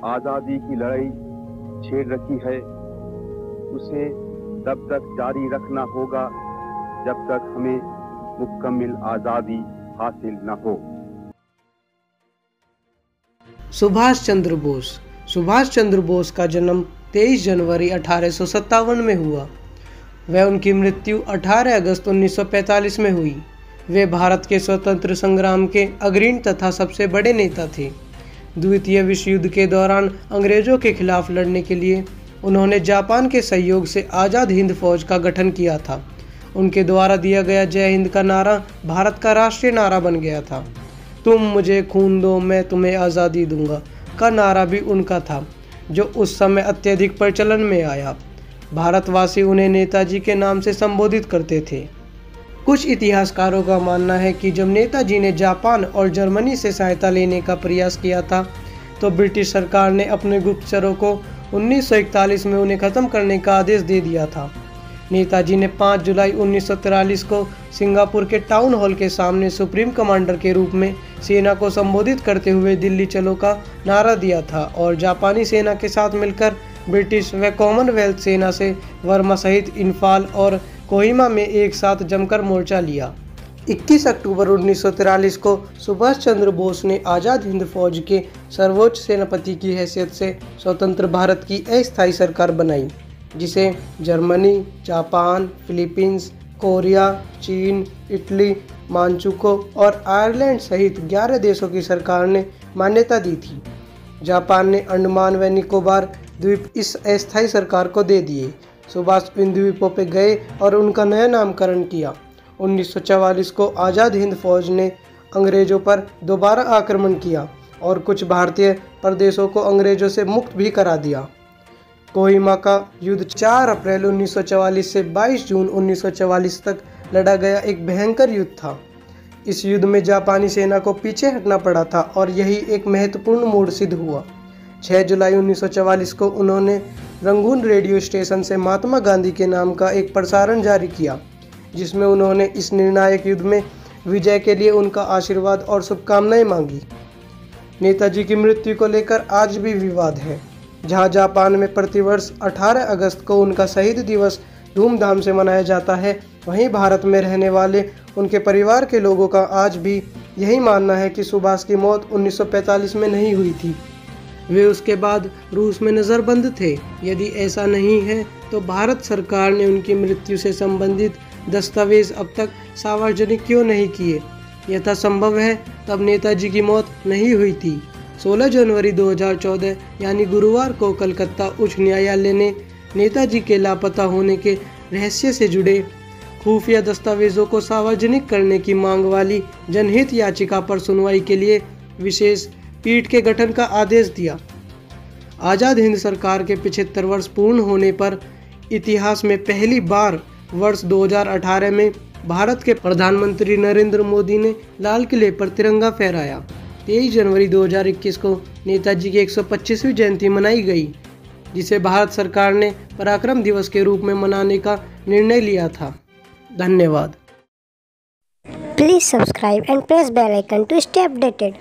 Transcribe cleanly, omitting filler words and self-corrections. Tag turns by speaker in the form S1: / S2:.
S1: आज़ादी की लड़ाई छेड़ रखी है, उसे तब तक जारी रखना होगा जब तक हमें मुकम्मल आज़ादी हासिल न हो।
S2: सुभाष चंद्र बोस। सुभाष चंद्र बोस का जन्म 23 जनवरी 1857 में हुआ। वह उनकी मृत्यु 18 अगस्त 1945 में हुई। वे भारत के स्वतंत्र संग्राम के अग्रणी तथा सबसे बड़े नेता थे। द्वितीय विश्व युद्ध के दौरान अंग्रेजों के खिलाफ लड़ने के लिए उन्होंने जापान के सहयोग से आज़ाद हिंद फौज का गठन किया था। उनके द्वारा दिया गया जय हिंद का नारा भारत का राष्ट्रीय नारा बन गया था। तुम मुझे खून दो मैं तुम्हें आज़ादी दूंगा का नारा भी उनका था, जो उस समय अत्यधिक प्रचलन में आया। भारतवासी उन्हें नेताजी के नाम से संबोधित करते थे। कुछ इतिहासकारों का मानना है कि जब नेताजी ने जापान और जर्मनी से सहायता लेने का प्रयास किया था, तो ब्रिटिश सरकार ने अपने गुप्तचरों को 1941 में उन्हें खत्म करने का आदेश दे दिया था। नेताजी ने 5 जुलाई 1943 को सिंगापुर के टाउन हॉल के सामने सुप्रीम कमांडर के रूप में सेना को संबोधित करते हुए दिल्ली चलो का नारा दिया था और जापानी सेना के साथ मिलकर ब्रिटिश व कॉमनवेल्थ सेना से वर्मा सहित इम्फाल और कोहिमा में एक साथ जमकर मोर्चा लिया। 21 अक्टूबर 1943 को सुभाष चंद्र बोस ने आज़ाद हिंद फौज के सर्वोच्च सेनापति की हैसियत से स्वतंत्र भारत की अस्थायी सरकार बनाई, जिसे जर्मनी, जापान, फिलीपींस, कोरिया, चीन, इटली, मांचुको और आयरलैंड सहित 11 देशों की सरकार ने मान्यता दी थी। जापान ने अंडमान व निकोबार द्वीप इस अस्थायी सरकार को दे दिए। सुभाष इन द्वीपों पर गए और उनका नया नामकरण किया। 1944 को आज़ाद हिंद फौज ने अंग्रेजों पर दोबारा आक्रमण किया और कुछ भारतीय प्रदेशों को अंग्रेजों से मुक्त भी करा दिया। कोहिमा का युद्ध 4 अप्रैल 1944 से 22 जून 1944 तक लड़ा गया एक भयंकर युद्ध था। इस युद्ध में जापानी सेना को पीछे हटना पड़ा था और यही एक महत्वपूर्ण मोड़ सिद्ध हुआ। 6 जुलाई 1944 को उन्होंने रंगून रेडियो स्टेशन से महात्मा गांधी के नाम का एक प्रसारण जारी किया, जिसमें उन्होंने इस निर्णायक युद्ध में विजय के लिए उनका आशीर्वाद और शुभकामनाएं मांगी। नेताजी की मृत्यु को लेकर आज भी विवाद है। जहां जापान में प्रतिवर्ष 18 अगस्त को उनका शहीद दिवस धूमधाम से मनाया जाता है, वहीं भारत में रहने वाले उनके परिवार के लोगों का आज भी यही मानना है कि सुभाष की मौत 1945 में नहीं हुई थी। वे उसके बाद रूस में नज़रबंद थे। यदि ऐसा नहीं है तो भारत सरकार ने उनकी मृत्यु से संबंधित दस्तावेज अब तक सार्वजनिक क्यों नहीं किए? यथा संभव है तब नेताजी की मौत नहीं हुई थी। 16 जनवरी 2014 यानी गुरुवार को कलकत्ता उच्च न्यायालय ने नेताजी के लापता होने के रहस्य से जुड़े खुफिया दस्तावेजों को सार्वजनिक करने की मांग वाली जनहित याचिका पर सुनवाई के लिए विशेष पीठ के गठन का आदेश दिया। आज़ाद हिंद सरकार के 75 वर्ष पूर्ण होने पर इतिहास में पहली बार वर्ष 2018 में भारत के प्रधानमंत्री नरेंद्र मोदी ने लाल किले पर तिरंगा फहराया। 23 जनवरी 2021 को नेताजी की 125वीं जयंती मनाई गई, जिसे भारत सरकार ने पराक्रम दिवस के रूप में मनाने का निर्णय लिया था। धन्यवाद।
S3: Please subscribe and press bell icon to stay updated.